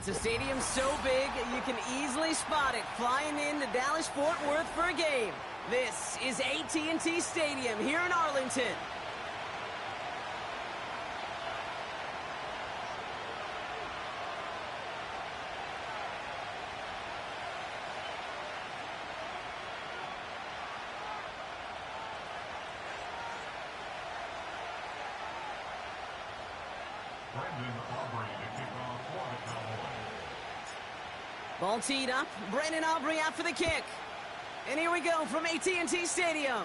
It's a stadium so big you can easily spot it flying into Dallas-Fort Worth for a game. This is AT&T Stadium here in Arlington. Ball teed up. Brandon Aubrey out for the kick. And here we go from AT&T Stadium.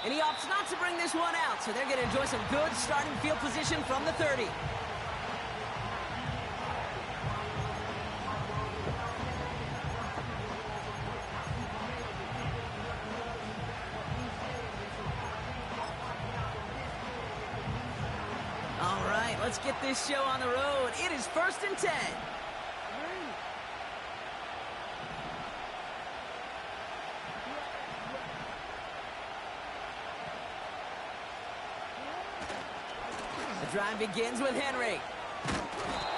And he opts not to bring this one out, so they're going to enjoy some good starting field position from the 30. All right, let's get this show on the road. It is 1st and 10. The drive begins with Henry.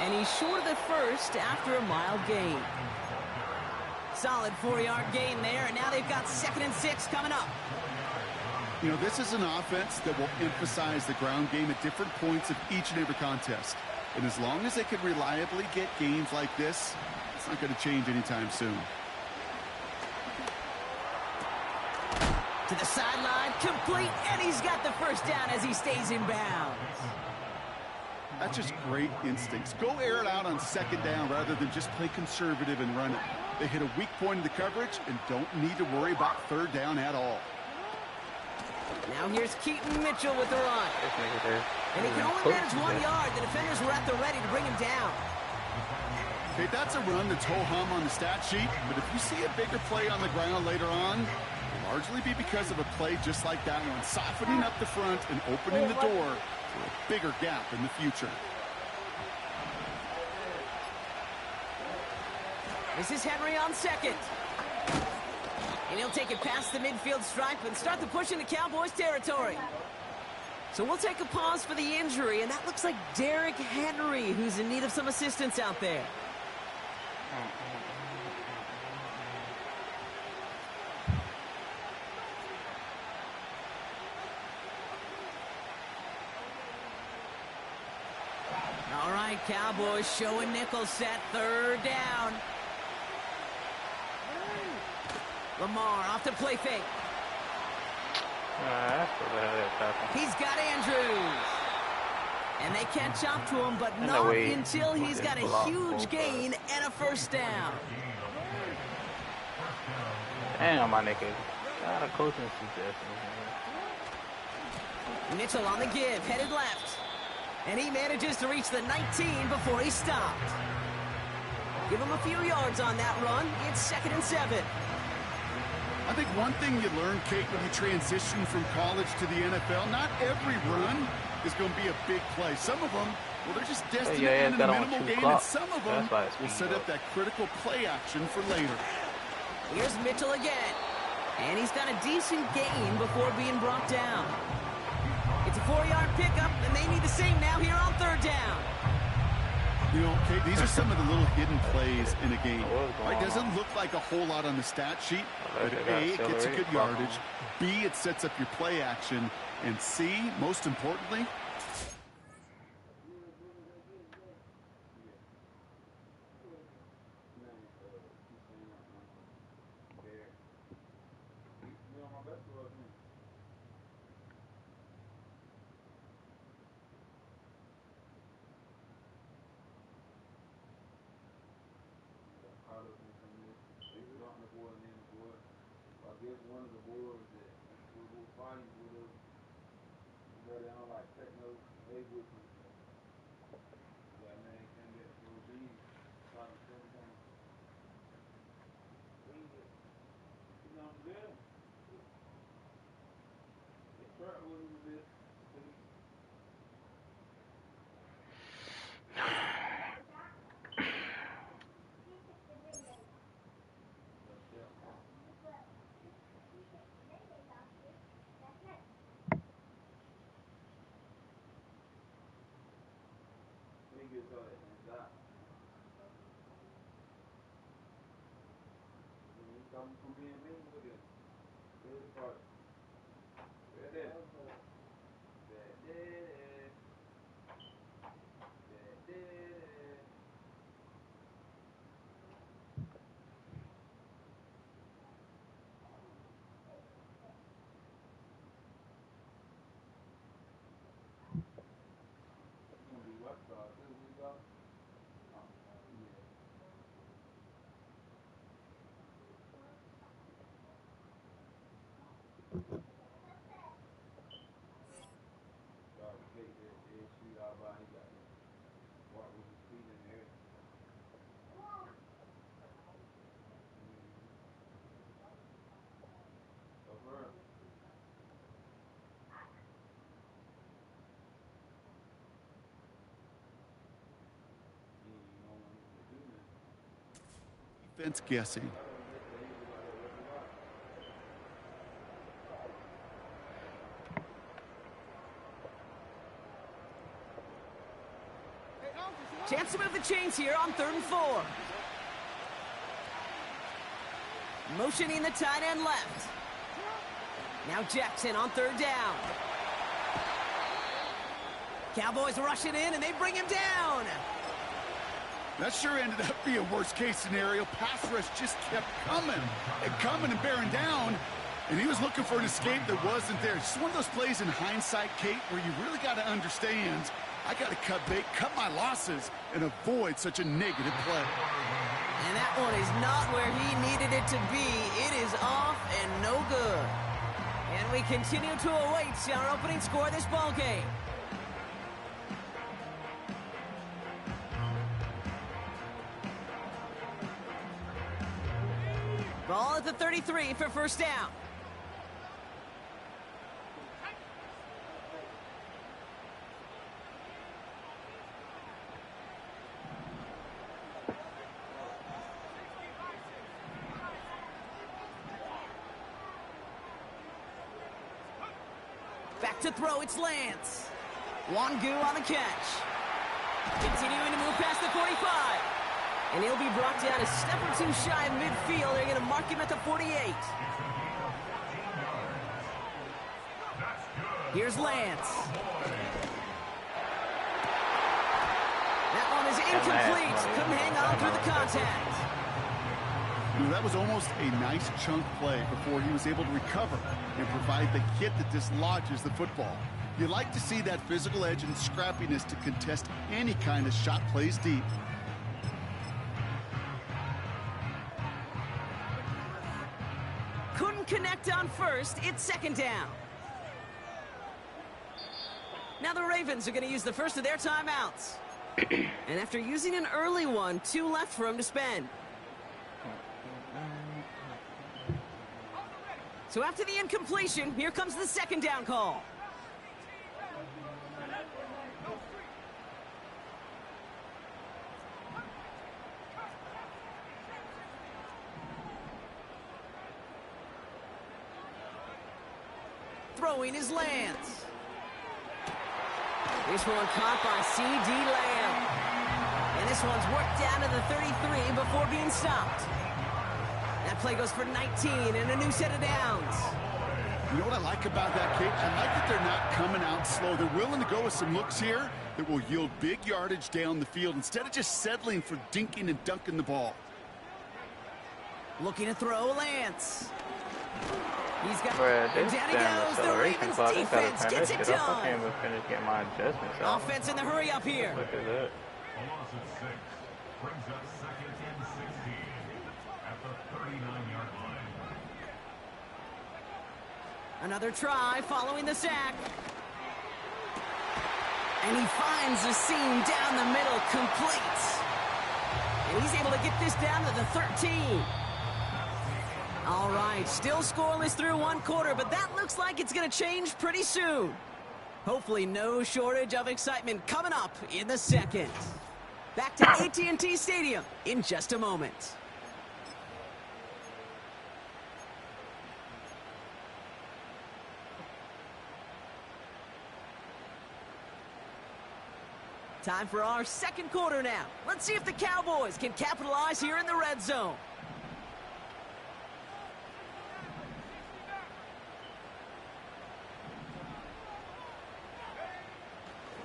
And he's short of the first after a mild gain. Solid 4-yard gain there, and now they've got 2nd and 6 coming up. You know, this is an offense that will emphasize the ground game at different points of each and every contest. And as long as they can reliably get gains like this, it's not going to change anytime soon. To the sideline, complete, and he's got the first down as he stays in bounds. That's just great instincts. Go air it out on 2nd down rather than just play conservative and run it. They hit a weak point in the coverage and don't need to worry about 3rd down at all. Now here's Keaton Mitchell with the run. And he can only manage 1 yard. The defenders were at the ready to bring him down. Okay, that's a run that's ho-hum on the stat sheet, but if you see a bigger play on the ground later on, it'll largely be because of a play just like that one, softening up the front and opening the door for a bigger gap in the future. This is Henry on 2nd. And he'll take it past the midfield stripe and start the push into Cowboys territory. So we'll take a pause for the injury, and that looks like Derrick Henry, who's in need of some assistance out there. All right, Cowboys showing nickel set, 3rd down. Lamar off to play fake. He's got Andrews. And they catch up to him, but not until he's got a huge gain and a 1st down. Damn, my nigga. Got a coaching suggestion. Mitchell on the give, headed left. And he manages to reach the 19 before he stopped. Give him a few yards on that run. It's 2nd and 7. I think one thing you learn, Kate, when you transition from college to the NFL, not every run is going to be a big play. Some of them, well, they're just destined to end in a minimal gain, and some of them will set up that critical play action for later. Here's Mitchell again. And he's got a decent gain before being brought down. It's a 4-yard pickup, and they need the same now here on 3rd down. You know, Kate, these are some of the little hidden plays in a game. It doesn't look like a whole lot on the stat sheet, but A, it gets a good yardage, B, it sets up your play action, and C, most importantly, Defense guessing. Chance to move the chains here on 3rd and 4. Motioning the tight end left. Now Jackson on 3rd down. Cowboys rushing in, and they bring him down. That sure ended up being a worst-case scenario. Pass rush just kept coming and bearing down, and he was looking for an escape that wasn't there. It's just one of those plays in hindsight, Kate, where you really got to understand, I got to cut bait, cut my losses, and avoid such a negative play. And that one is not where he needed it to be. It is off and no good. And we continue to await our opening score of this ball game. Ball at the 33 for 1st down. Back to throw, it's Lance. Wangu on the catch. Continuing to move past the 45. And he'll be brought down a step or two shy of midfield. They're going to mark him at the 48. Here's Lance. That one is incomplete. Couldn't hang on through the contact. That was almost a nice chunk play before he was able to recover and provide the hit that dislodges the football. You like to see that physical edge and scrappiness to contest any kind of shot plays deep. Couldn't connect on 1st. It's 2nd down. Now the Ravens are going to use the first of their timeouts. And after using an early one, 2 left for him to spend. So after the incompletion, here comes the 2nd down call. Throwing is Lance. This one caught by C.D. Lamb. And this one's worked down to the 33 before being stopped. That play goes for 19 and a new set of downs. You know what I like about that, Kate? I like that they're not coming out slow. They're willing to go with some looks here that will yield big yardage down the field instead of just settling for dinking and dunking the ball. Looking to throw, Lance. He's got this down he goes. The Ravens defense gets it done. I can't even finish getting my adjustments out. Offense in the hurry up here. Look at that. Loss of 6 brings up 2nd and 16 at the 39-yard line. Another try following the sack. And he finds the seam down the middle, complete. And he's able to get this down to the 13. All right, still scoreless through 1 quarter, but that looks like it's going to change pretty soon. Hopefully no shortage of excitement coming up in the 2nd. Back to AT&T Stadium in just a moment. Time for our 2nd quarter now. Let's see if the Cowboys can capitalize here in the red zone.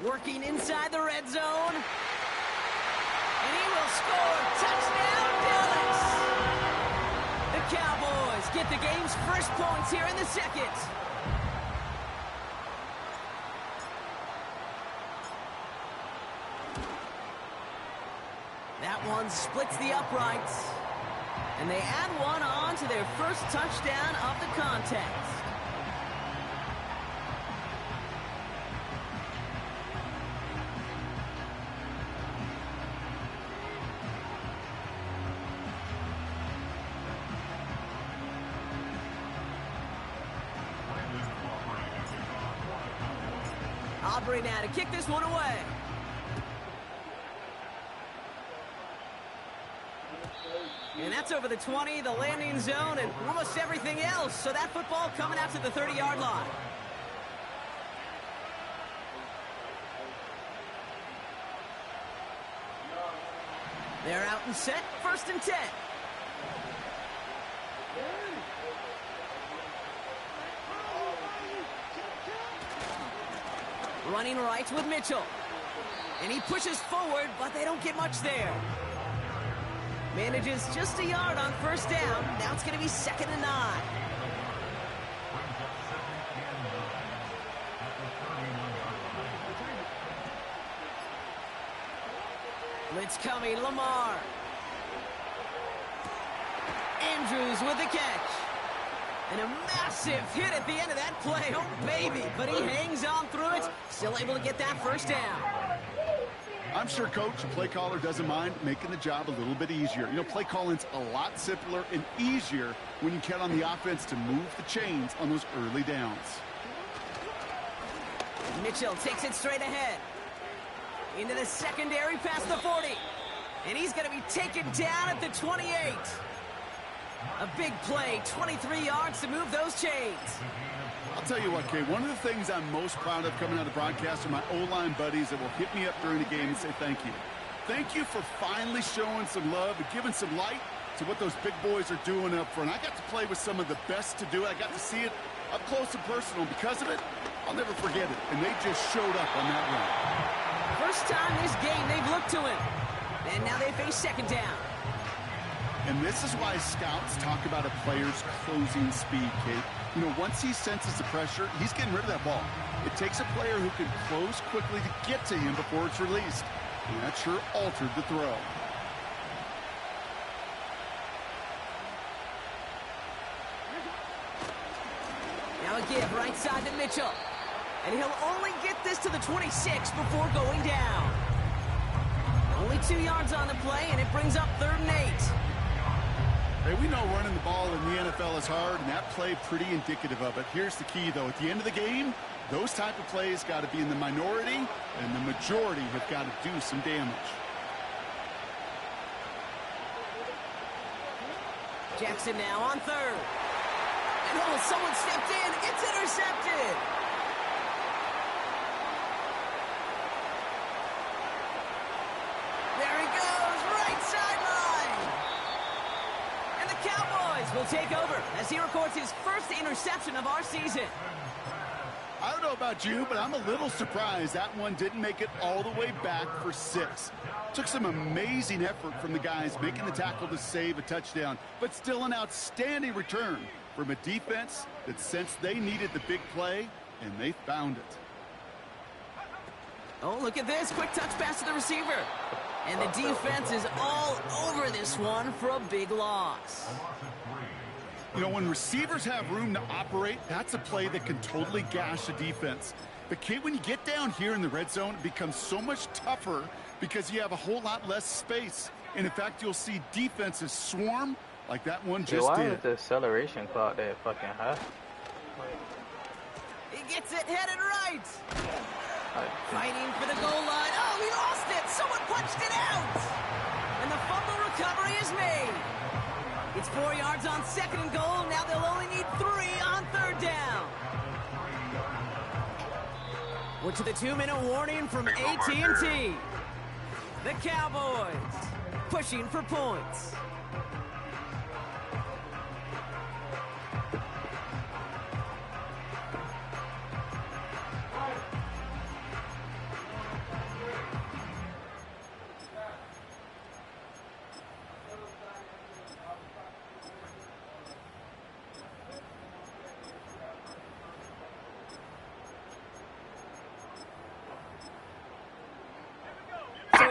Working inside the red zone. And he will score. Touchdown, Dallas! The Cowboys get the game's first points here in the second. That one splits the uprights. And they add one on to their first touchdown of the contest. Aubrey now to kick this one away. And that's over the 20, the landing zone, and almost everything else. So that football coming out to the 30-yard line. They're out and set, 1st and 10. Running right with Mitchell. And he pushes forward, but they don't get much there. Manages just a yard on 1st down. Now it's going to be 2nd and 9. Blitz coming, Lamar. Andrews with the catch. And a massive hit at the end of that play. Oh, baby. But he hangs on through it. Still able to get that 1st down. I'm sure Coach, play caller, doesn't mind making the job a little bit easier. You know, play calling's a lot simpler and easier when you count on the offense to move the chains on those early downs. Mitchell takes it straight ahead. Into the secondary past the 40. And he's going to be taken down at the 28. A big play, 23 yards to move those chains. I'll tell you what, Kay, one of the things I'm most proud of coming out of broadcast are my O-line buddies that will hit me up during the game and say thank you. Thank you for finally showing some love and giving some light to what those big boys are doing up front. I got to play with some of the best to do it. I got to see it up close and personal. Because of it, I'll never forget it. And they just showed up on that run. First time this game they've looked to him. And now they face 2nd down. And this is why scouts talk about a player's closing speed, Kate. You know, once he senses the pressure, he's getting rid of that ball. It takes a player who can close quickly to get to him before it's released. And that sure altered the throw. Now a give right side to Mitchell. And he'll only get this to the 26 before going down. Only 2 yards on the play, and it brings up 3rd and 8. Hey, we know running the ball in the NFL is hard, and that play pretty indicative of it. Here's the key, though. At the end of the game, those type of plays got to be in the minority, and the majority have got to do some damage. Jackson now on 3rd. And oh, someone stepped in. It's intercepted. There he goes, right sideline. And the Cowboys will take over as he records his first interception of our season. I don't know about you, but I'm a little surprised that one didn't make it all the way back for 6. Took some amazing effort from the guys making the tackle to save a touchdown, but still an outstanding return from a defense that sensed they needed the big play, and they found it. Oh, look at this. Quick touch pass to the receiver. And the defense is all over this one for a big loss. You know, when receivers have room to operate, that's a play that can totally gash a defense. But, Kate, when you get down here in the red zone, it becomes so much tougher because you have a whole lot less space. And, in fact, you'll see defenses swarm like that one just why did. is the acceleration clock that fucking high? He gets it headed right. Fighting for the goal line. Oh, he lost it. Someone punched it out. And the fumble recovery is made. It's 4 yards on 2nd and goal. Now they'll only need 3 on 3rd down. We're to the 2-minute warning from AT&T. The Cowboys pushing for points.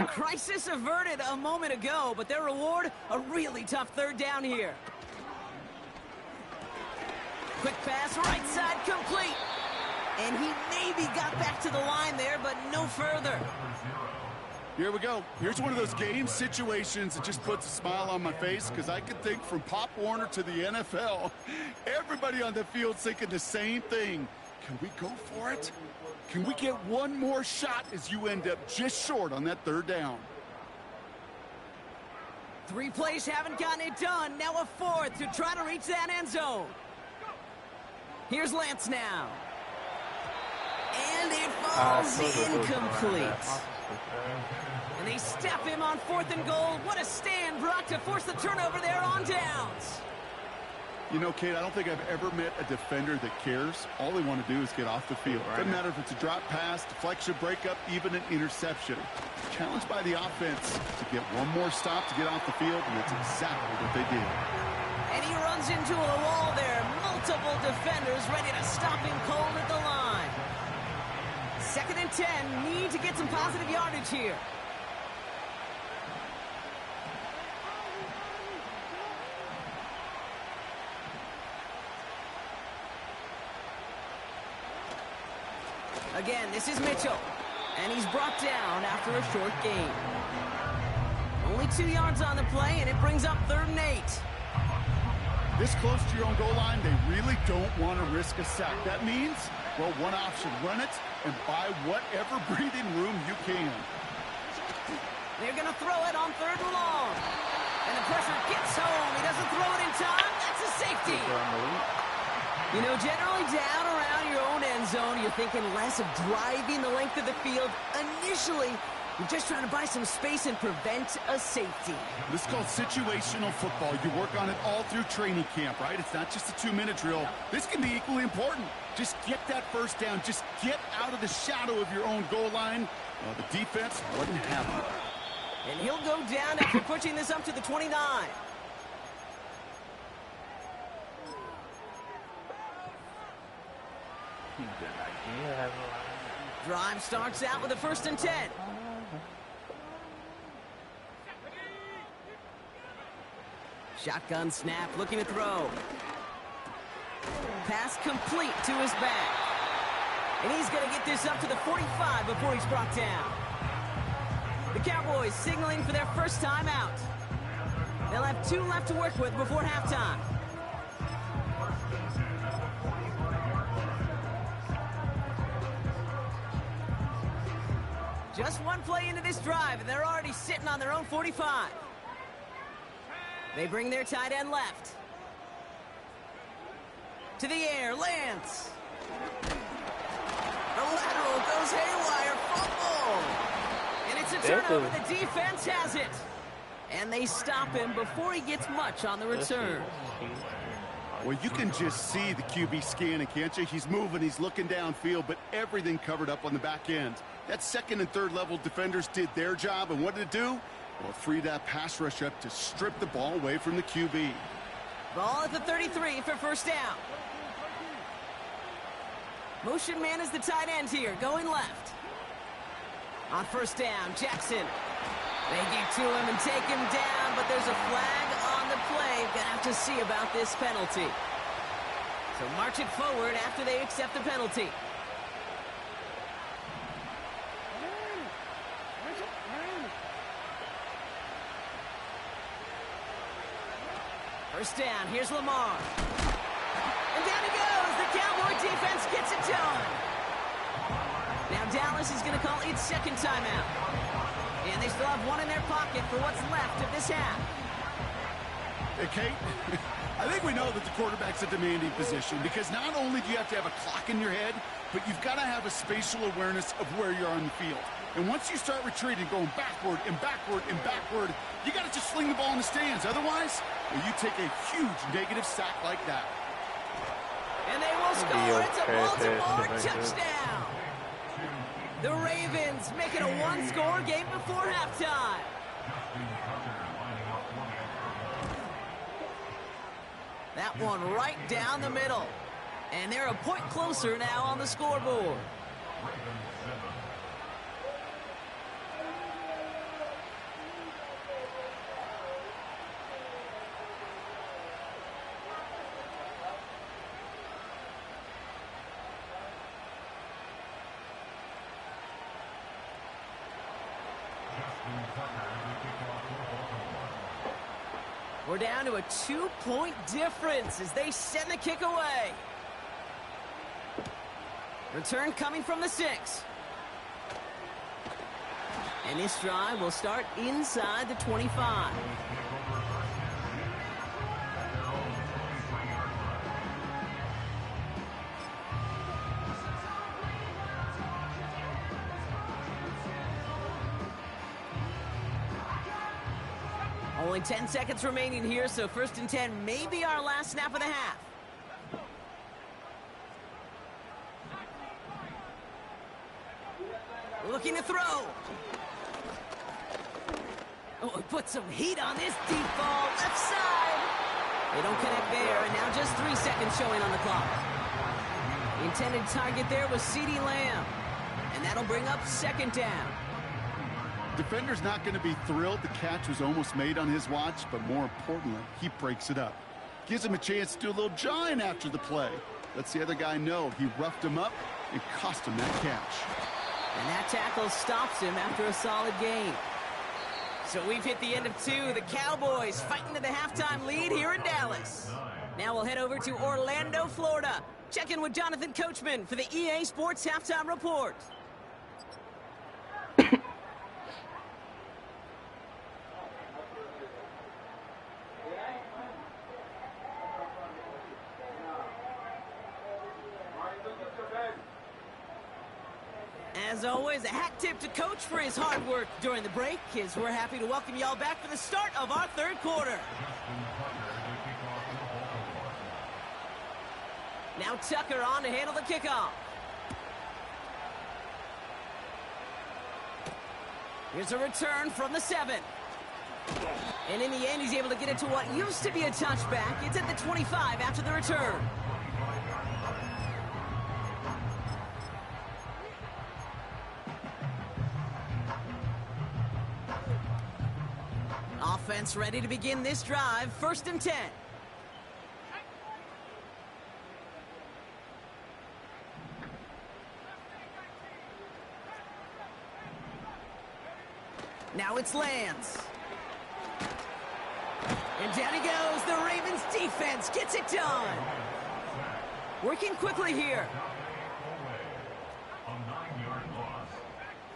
Crisis averted a moment ago, but their reward, a really tough third down here. Quick pass, right side, complete. And he maybe got back to the line there, but no further. Here we go. Here's one of those game situations that just puts a smile on my face, because I can think from Pop Warner to the NFL, everybody on the field thinking the same thing. Can we go for it? Can we get one more shot as you end up just short on that third down? 3 plays haven't gotten it done. Now a 4th to try to reach that end zone. Here's Lance now. And it falls incomplete. And they step him on 4th and goal. What a stand, Brock, to force the turnover there on downs. You know, Kate, I don't think I've ever met a defender that cares. All they want to do is get off the field. Doesn't matter if it's a drop pass, deflection, breakup, even an interception. Challenged by the offense to get one more stop to get off the field, and that's exactly what they did. And he runs into a wall there. Multiple defenders ready to stop him cold at the line. 2nd and 10. Need to get some positive yardage here. Again, this is Mitchell. And he's brought down after a short gain. Only 2 yards on the play, and it brings up 3rd and 8. This close to your own goal line, they really don't want to risk a sack. That means, well, one option, run it and buy whatever breathing room you can. They're going to throw it on 3rd and long. And the pressure gets home. He doesn't throw it in time. That's a safety. You know, generally down around your own end zone, you're thinking less of driving the length of the field. Initially, you're just trying to buy some space and prevent a safety. This is called situational football. You work on it all through training camp, right? It's not just a 2-minute drill. This can be equally important. Just get that first down. Just get out of the shadow of your own goal line. The defense wasn't having it. And he'll go down after pushing this up to the 29. Drive starts out with a 1st and 10. Shotgun snap, looking to throw. Pass complete to his back. And he's going to get this up to the 45 before he's brought down. The Cowboys signaling for their first time out. They'll have 2 left to work with before halftime. Just 1 play into this drive, and they're already sitting on their own 45. They bring their tight end left. To the air, Lance. The lateral goes haywire, fumble. And it's a turnover, the defense has it. And they stop him before he gets much on the return. Well, you can just see the QB scanning, can't you? He's moving, he's looking downfield, but everything covered up on the back end. That 2nd and 3rd level defenders did their job, and what did it do? Well, it freed that pass rush up to strip the ball away from the QB. Ball at the 33 for first down. Motion man is the tight end here, going left. On first down, Jackson. They get to him and take him down, but there's a flag on the play. Gonna have to see about this penalty. So march it forward after they accept the penalty. First down, here's Lamar. And down he goes. The Cowboy defense gets it done. Now Dallas is going to call its 2nd timeout. And they still have 1 in their pocket for what's left of this half. Hey, Kate, I think we know that the quarterback's a demanding position, because not only do you have to have a clock in your head, but you've got to have a spatial awareness of where you're on the field. And once you start retreating, going backward and backward and backward, you got to just sling the ball in the stands. Otherwise, well, you take a huge negative sack like that. And they will score. It's a Baltimore touchdown. The Ravens make it a 1-score game before halftime. That one right down the middle. And they're a point closer now on the scoreboard. We're down to a 2-point difference as they send the kick away. Return coming from the 6. And this drive will start inside the 25. Only 10 seconds remaining here, so 1st and 10 may be our last snap of the half. Looking to throw. Oh, put some heat on this deep ball, left side. They don't connect there, and now just 3 seconds showing on the clock. The intended target there was CeeDee Lamb, and that'll bring up 2nd down. Defender's not going to be thrilled the catch was almost made on his watch, but more importantly, he breaks it up. Gives him a chance to do a little jawing after the play. Lets the other guy know he roughed him up and cost him that catch. And that tackle stops him after a solid gain. So we've hit the end of 2. The Cowboys fighting to the halftime lead here in Dallas. Now we'll head over to Orlando, Florida. Check in with Jonathan Coachman for the EA Sports Halftime Report. As always, a hat tip to Coach for his hard work during the break, as we're happy to welcome y'all back for the start of our 3rd quarter. Now Tucker on to handle the kickoff. Here's a return from the 7. And in the end, he's able to get it to what used to be a touchback. It's at the 25 after the return. Offense ready to begin this drive. 1st and 10. Now it's Lance. And down he goes. The Ravens defense gets it done. Working quickly here. A 9-yard loss.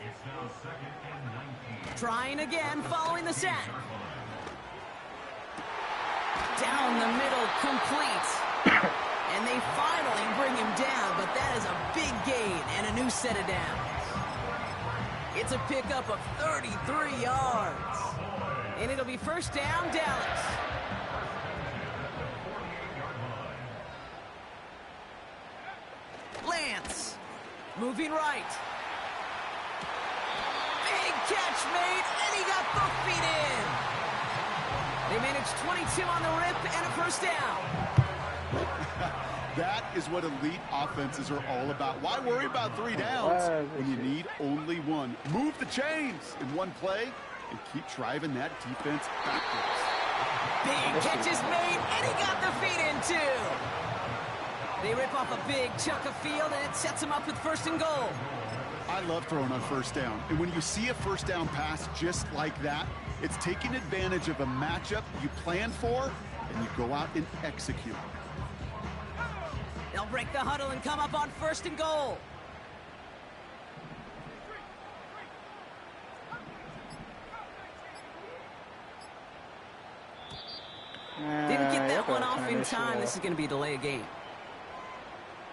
It's now 2nd and 19. Trying again following the sack. Down the middle, complete. And they finally bring him down, but that is a big gain and a new set of downs. It's a pickup of 33 yards. And it'll be 1st down, Dallas. Lance, moving right. Big catch made, and he got both feet in. They managed 22 on the rip and a 1st down. That is what elite offenses are all about. Why worry about 3 downs when you need only 1? Move the chains in one play and keep driving that defense backwards. Big catch is made, and he got the feet in too. They rip off a big chunk of field, and it sets them up with 1st and goal. I love throwing on 1st down. And when you see a 1st down pass just like that, it's taking advantage of a matchup you plan for, and you go out and execute. They'll break the huddle and come up on 1st and goal. Didn't get that one off in time. This is going to be a delay of game.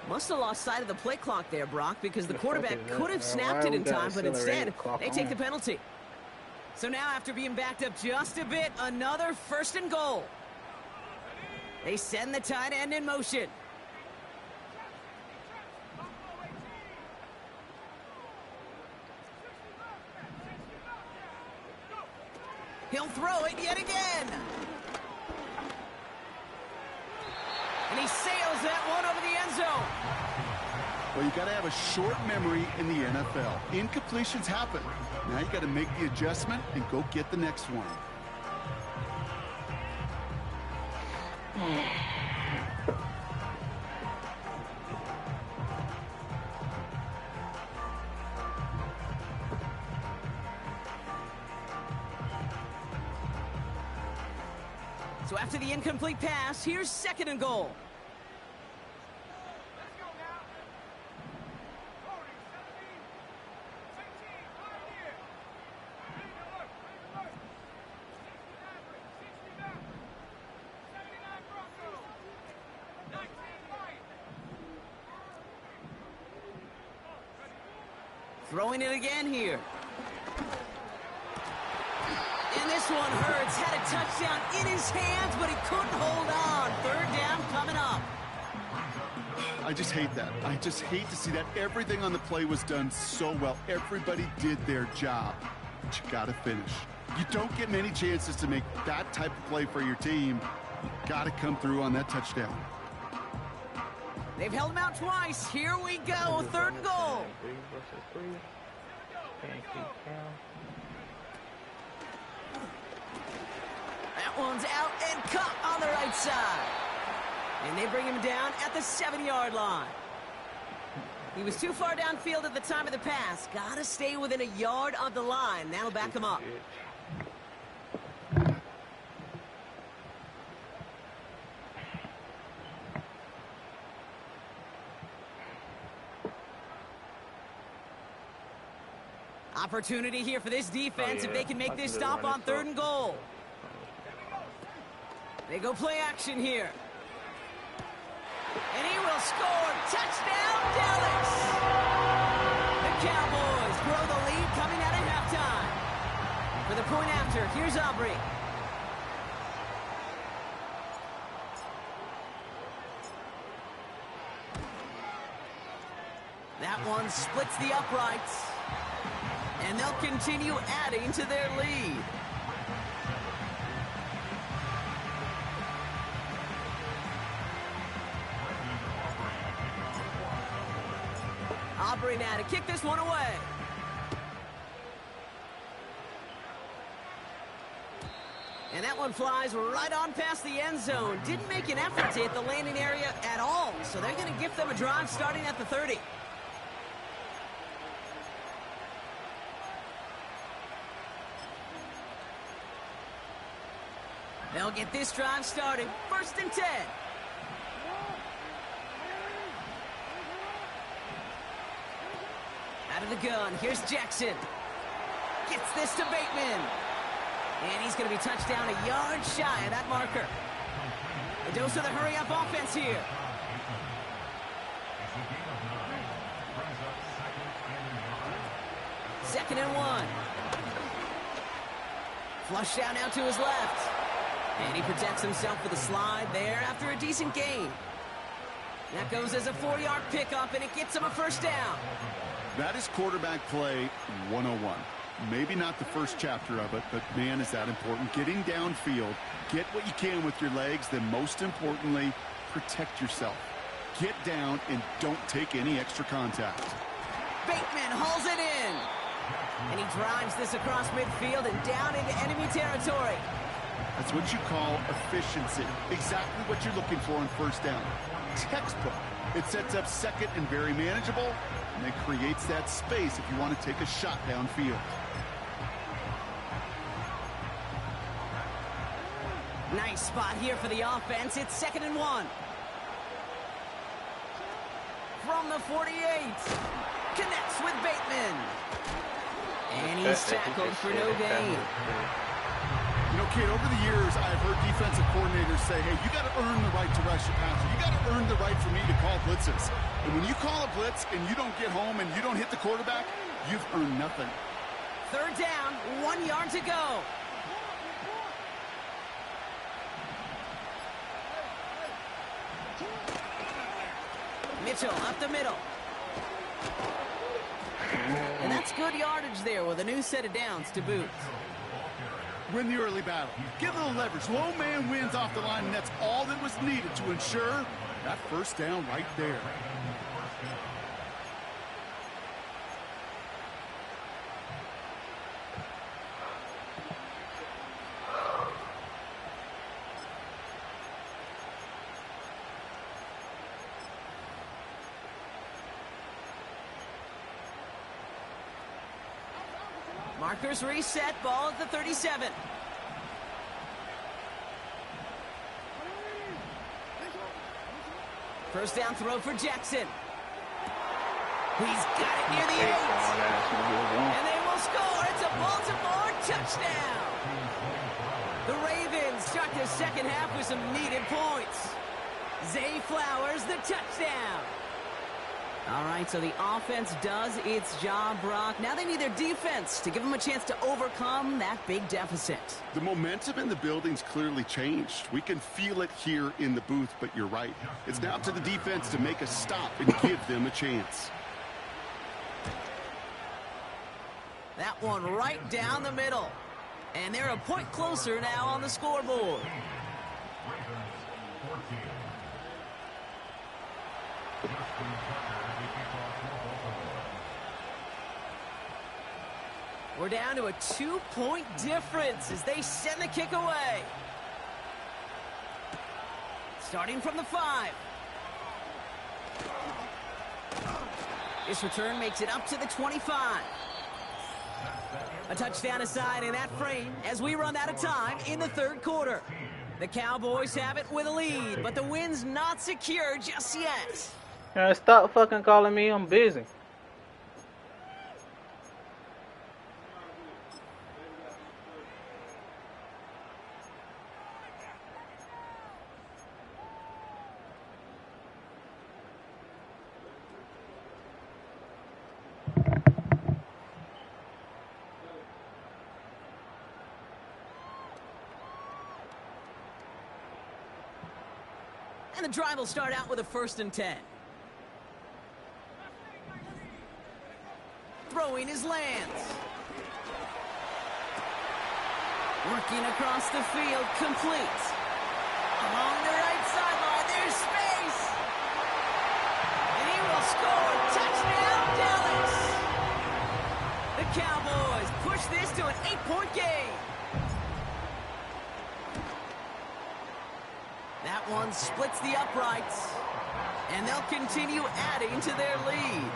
Must have lost sight of the play clock there, Brock, because the quarterback could have snapped it in time, but instead, they take the penalty. So now, after being backed up just a bit, another 1st and goal. They send the tight end in motion. He'll throw it yet again. And he sails that one over the end zone. Well, you got to have a short memory in the NFL. Incompletions happen. Now you got to make the adjustment and go get the next one. So after the incomplete pass, here's 2nd and goal. Throwing it again here. And this one hurts. Had a touchdown in his hands, but he couldn't hold on. 3rd down coming up. I just hate that. I just hate to see that. Everything on the play was done so well. Everybody did their job. But you got to finish. You don't get many chances to make that type of play for your team. You got to come through on that touchdown. They've held him out twice. Here we go. 3rd and goal. That one's out and caught on the right side. And they bring him down at the 7-yard line. He was too far downfield at the time of the pass. Gotta stay within a yard of the line. That'll back him up. Opportunity here for this defense if they can make this stop on 3rd and goal. They go play action here. And he will score. Touchdown, Dallas! The Cowboys grow the lead coming out of halftime. For the point after, here's Aubrey. That one splits the uprights. And they'll continue adding to their lead. Aubrey now to kick this one away. And that one flies right on past the end zone. Didn't make an effort to hit the landing area at all. So they're going to give them a drive starting at the 30. They'll get this drive started. 1st and 10. Out of the gun, here's Jackson. Gets this to Bateman. And he's going to be touched down a yard shy of that marker. A dose of the hurry-up offense here. Second and 1. Flush down out to his left. And he protects himself with a slide there after a decent gain. That goes as a 4-yard pickup, and it gets him a 1st down. That is quarterback play 101. Maybe not the first chapter of it, but man, is that important. Getting downfield, get what you can with your legs, then most importantly, protect yourself. Get down and don't take any extra contact. Bateman hauls it in. And he drives this across midfield and down into enemy territory. That's what you call efficiency. Exactly what you're looking for on 1st down. Textbook. It sets up 2nd and very manageable, and it creates that space if you want to take a shot downfield. Nice spot here for the offense. It's 2nd and 1. From the 48. Connects with Bateman. And he's tackled for no gain. You know, kid, over the years, I've heard defensive coordinators say, hey, you got to earn the right to rush your passer. You got to earn the right for me to call blitzes. And when you call a blitz and you don't get home and you don't hit the quarterback, you've earned nothing. 3rd down, 1 yard to go. Mitchell up the middle. And that's good yardage there with a new set of downs to boot. Win the early battle. Give a little leverage. Low man wins off the line, and that's all that was needed to ensure that 1st down right there. Markers reset, ball at the 37. First down throw for Jackson. He's got it near the 8. And they will score. It's a Baltimore touchdown. The Ravens start the second half with some needed points. Zay Flowers, the touchdown. All right, so the offense does its job, Brock. Now they need their defense to give them a chance to overcome that big deficit. The momentum in the building's clearly changed. We can feel it here in the booth, but you're right. It's now up to the defense to make a stop and give them a chance. That one right down the middle. And they're a point closer now on the scoreboard. We're down to a 2-point difference as they send the kick away. Starting from the 5. This return makes it up to the 25. A touchdown aside in that frame as we run out of time in the third quarter. The Cowboys have it with a lead, but the win's not secure just yet. Stop fucking calling me. I'm busy. And the drive will start out with a 1st and 10. Throwing his lands. Working across the field, complete. Along the right sideline, there's space. And he will score. Touchdown, Dallas. The Cowboys push this to an 8-point game. That one splits the uprights. And they'll continue adding to their lead.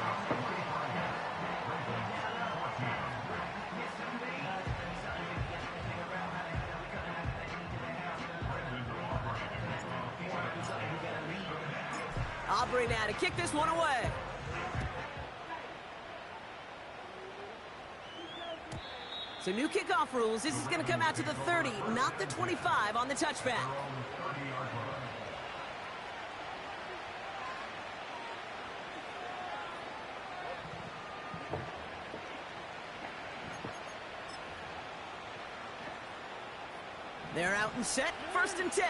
Aubrey now to kick this one away. So new kickoff rules. This is going to come out to the 30, not the 25 on the touchback. They're out and set. 1st and 10.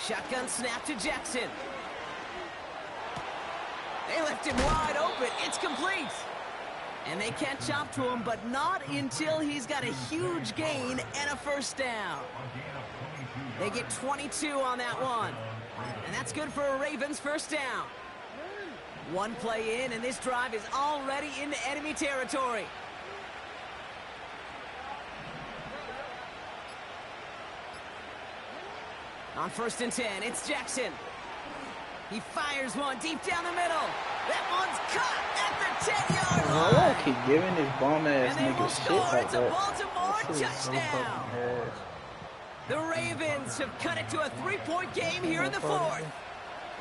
Shotgun snap to Jackson. They left him wide open. It's complete. And they catch up to him, but not until he's got a huge gain and a 1st down. They get 22 on that one. And that's good for a Ravens 1st down. One play in, and this drive is already into enemy territory. On 1st and 10, it's Jackson. He fires one deep down the middle. That one's caught at the 10-yard line. Why do I keep giving this bum-ass nigga shit like It's that? a Baltimore touchdown. The Ravens have cut it to a 3-point game here in the 4th.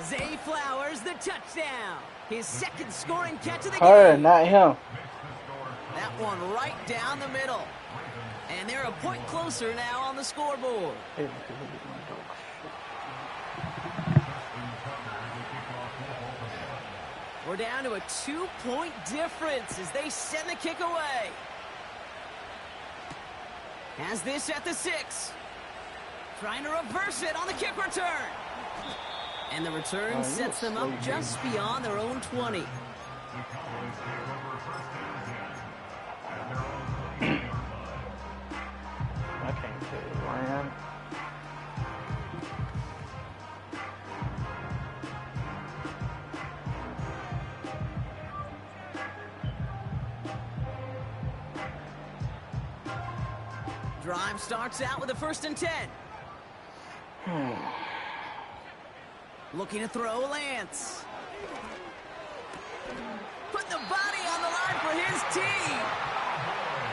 Zay Flowers, the touchdown. His 2nd scoring catch of the game. Her, not him. That one right down the middle. And they're a point closer now on the scoreboard. We're down to a 2-point difference as they send the kick away. Has this at the 6. Trying to reverse it on the kick return. And the return sets them up just beyond their own 20. I can't tell you where I am. Drive starts out with a 1st and 10. Looking to throw Lance. Put the body on the line for his team.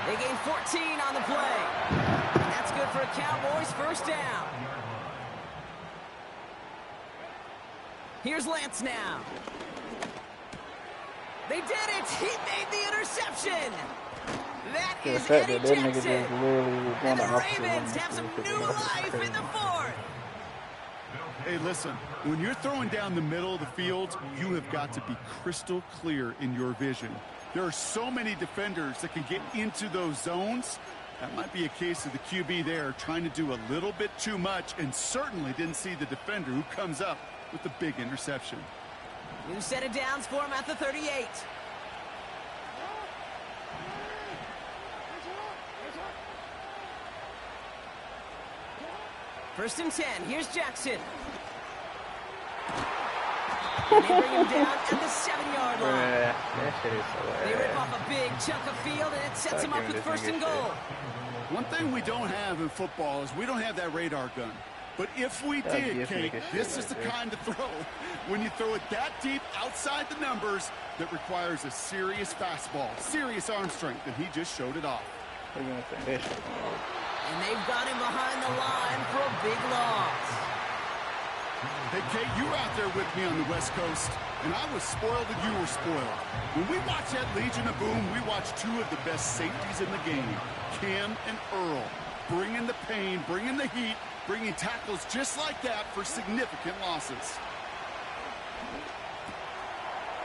They gain 14 on the play. And that's good for a Cowboys first down. Here's Lance now. They did it! He made the interception! That is Eddie Jackson! And the Ravens have some new life in the fourth! Hey, listen, when you're throwing down the middle of the field, you have got to be crystal clear in your vision. There are so many defenders that can get into those zones. That might be a case of the QB there trying to do a little bit too much and certainly didn't see the defender who comes up with the big interception. New set of downs for him at the 38. First and 10. Here's Jackson. And they bring him down at the 7-yard line. They rip off a big chunk of field, and it sets him up with first and goal. One thing we don't have in football is we don't have that radar gun. But if we did, Kate, this is the kind of throw, when you throw it that deep outside the numbers, that requires a serious fastball, serious arm strength, and he just showed it off. And they've got him behind the line for a big loss. Hey, Kate, you were out there with me on the West Coast, and I was spoiled and you were spoiled. When we watch that Legion of Boom, we watch two of the best safeties in the game, Cam and Earl, bringing the pain, bringing the heat, bringing tackles just like that for significant losses.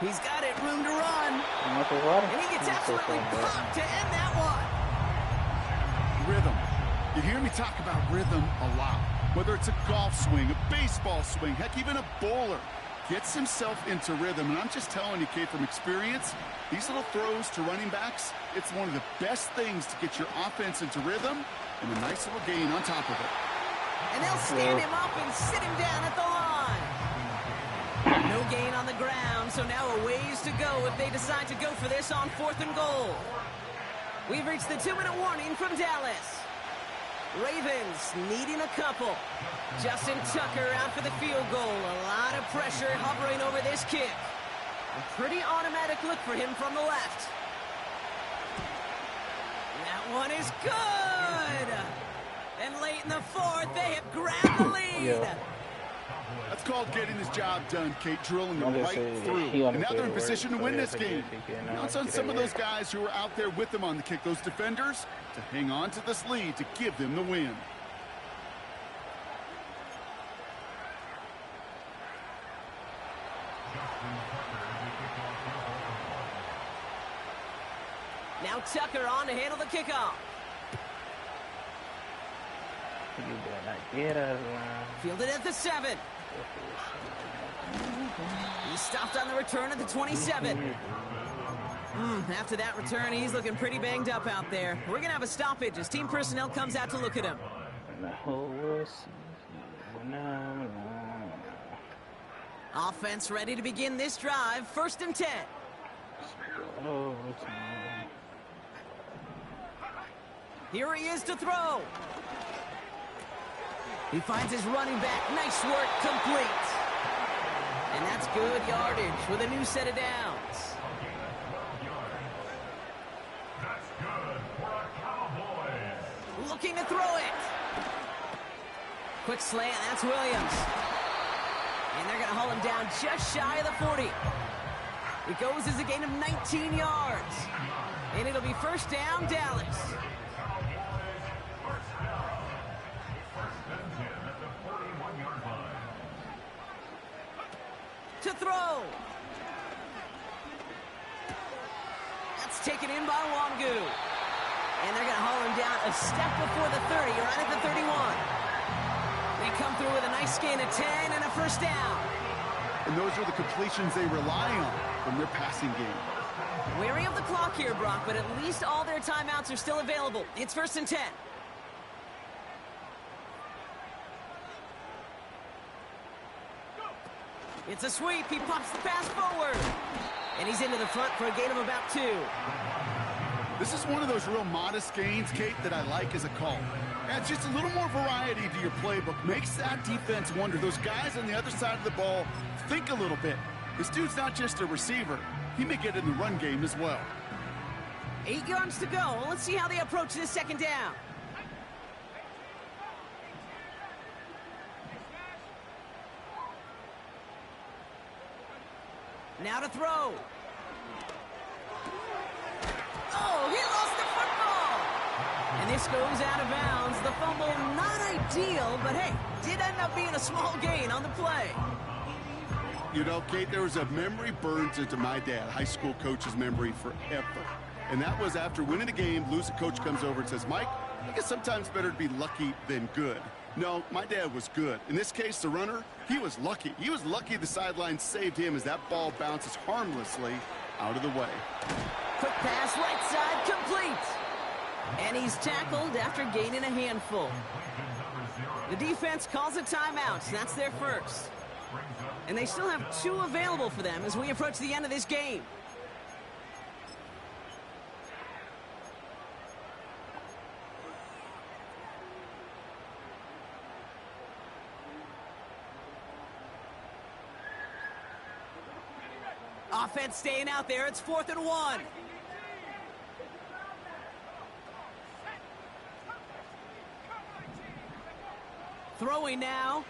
He's got it, room to run. And he gets absolutely popped to end that one. Rhythm. You hear me talk about rhythm a lot. Whether it's a golf swing, a baseball swing, heck, even a bowler gets himself into rhythm. And I'm just telling you, Kate, from experience, these little throws to running backs, it's one of the best things to get your offense into rhythm and a nice little gain on top of it. And they'll stand him up and sit him down at the line. No gain on the ground, so now a ways to go if they decide to go for this on 4th and goal. We've reached the 2-minute warning from Dallas. Ravens needing a couple. Justin Tucker out for the field goal. A lot of pressure hovering over this kick. A pretty automatic look for him from the left. That one is good. And late in the fourth, they have grabbed the lead. That's called getting his job done, Kate, drilling them right through. And now they're in position to win this game. Now it's on some of those guys who are out there with them on the kick, those defenders, to hang on to this lead to give them the win. Now Tucker on to handle the kickoff. Fielded at the 7. He stopped on the return at the 27. After that return, he's looking pretty banged up out there. We're going to have a stoppage as team personnel comes out to look at him. Offense ready to begin this drive. 1st and 10. Here he is to throw. He finds his running back. Nice work, complete. And that's good yardage with a new set of downs. That's good for a Cowboys. Looking to throw it. Quick slant, that's Williams. And they're going to haul him down just shy of the 40. It goes as a gain of 19 yards. And it'll be first down, Dallas. To throw. That's taken in by Wangu. And they're going to haul him down a step before the 30, right at the 31. They come through with a nice gain of 10 and a first down. And those are the completions they rely on from their passing game. Wary of the clock here, Brock, but at least all their timeouts are still available. It's 1st and 10. It's a sweep. He pops the pass forward. And he's into the front for a gain of about 2. This is one of those real modest gains, Kate, that I like as a call. Adds just a little more variety to your playbook. Makes that defense wonder. Those guys on the other side of the ball think a little bit. This dude's not just a receiver. He may get in the run game as well. 8 yards to go. Let's see how they approach this second down. Now to throw. Oh, he lost the football. And this goes out of bounds. The fumble, not ideal, but hey, did end up being a small gain on the play. You know, Kate, there was a memory burns into my dad, high school coach's memory forever. And that was after winning a game, losing coach comes over and says, Mike, I think it's sometimes better to be lucky than good. No, my dad was good. In this case, the runner, he was lucky. He was lucky the sideline saved him as that ball bounces harmlessly out of the way. Quick pass, right side, complete. And he's tackled after gaining a handful. The defense calls a timeout. That's their first. And they still have 2 available for them as we approach the end of this game. Offense staying out there. It's 4th and 1. Throwing now.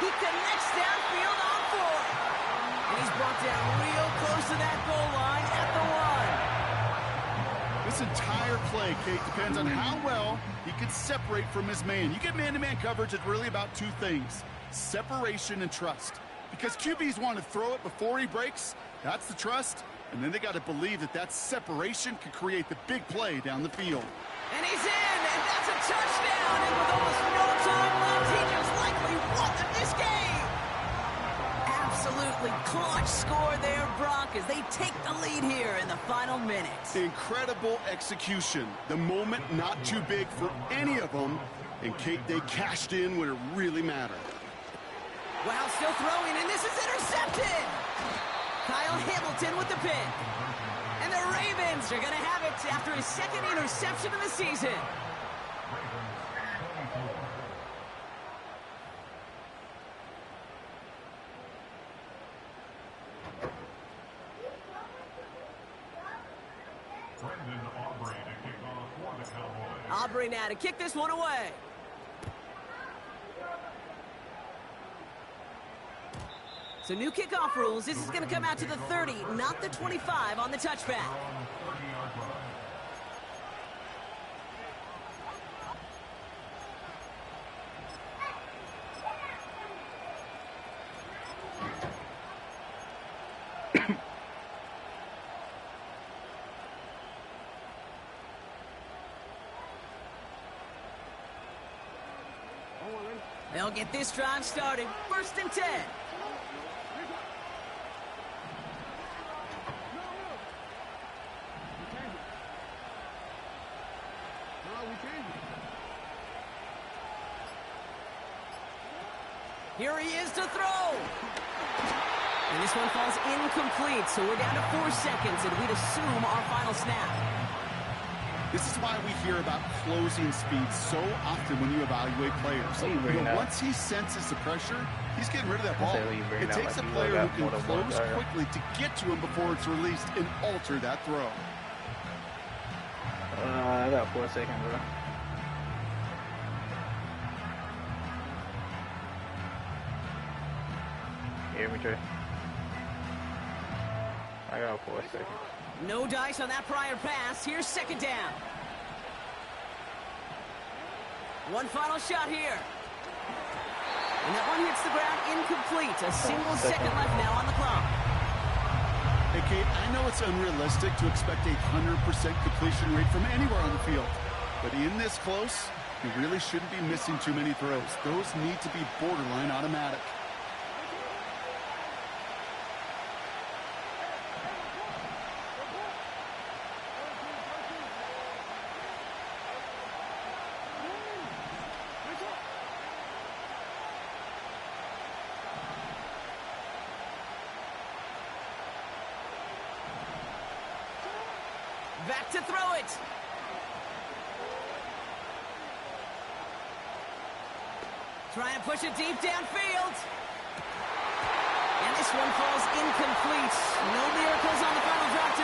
He connects downfield on 4. And he's brought down real close to that goal line at the 1. This entire play, Kate, depends on how well he can separate from his man. You get man-to-man coverage, it's really about 2 things: separation and trust. Because QBs want to throw it before he breaks. That's the trust. And then they got to believe that that separation can create the big play down the field. And he's in, and that's a touchdown. And with almost no time left, he just likely won this game. Absolutely clutch score there, Brock, as they take the lead here in the final minutes. Incredible execution. The moment not too big for any of them. And Kate, they cashed in when it really mattered. Wow, still throwing, and this is intercepted. Kyle Hamilton with the pick. And the Ravens are going to have it after his 2nd interception of the season. Aubrey now to kick this one away. So new kickoff rules. This is going to come out to the 30, not the 25 on the touchback. They'll get this drive started. 1st and 10. Here he is to throw. And this one falls incomplete, so we're down to 4 seconds, and we'd assume our final snap. This is why we hear about closing speed so often when you evaluate players. Once he senses the pressure, he's getting rid of that ball. It takes a player who can close quickly to get to him before it's released and alter that throw. I got 4 seconds, bro. Hear me, Trey? I got 4 seconds. No dice on that prior pass. Here's 2nd down. One final shot here. And that one hits the ground incomplete. A single second left now on the clock. Hey, Kate, I know it's unrealistic to expect a 100% completion rate from anywhere on the field. But in this close, you really shouldn't be missing too many throws. Those need to be borderline automatic. Back to throw it. Trying to push it deep downfield. And this one falls incomplete. No miracles on the final drive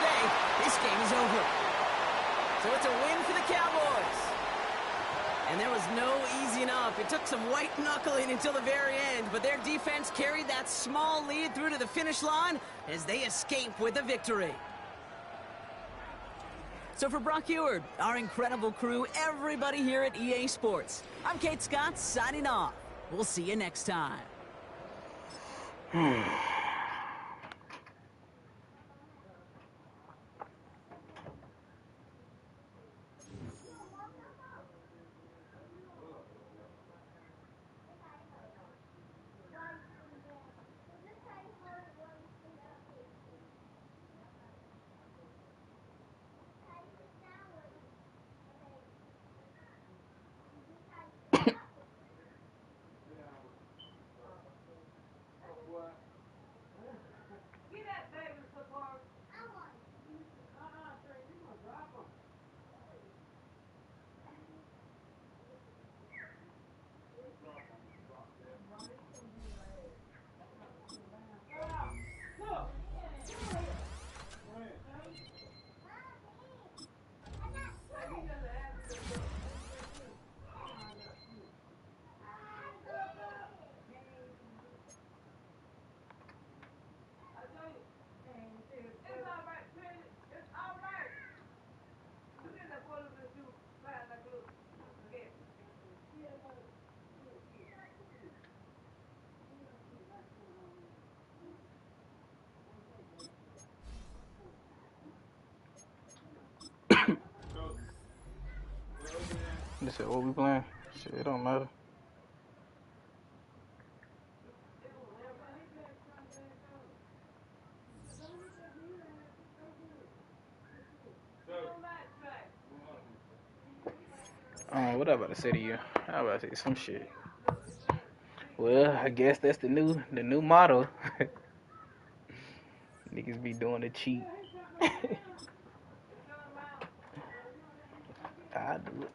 And there was no easing up. It took some white knuckling until the very end, but their defense carried that small lead through to the finish line as they escape with a victory. So for Brock Eward, our incredible crew, everybody here at EA Sports, I'm Kate Scott signing off. We'll see you next time. They said, what we playing? Shit, it don't matter. What I about to say to you? I about to say some shit. Well, I guess that's the new motto. Niggas be doing the cheat. I do it.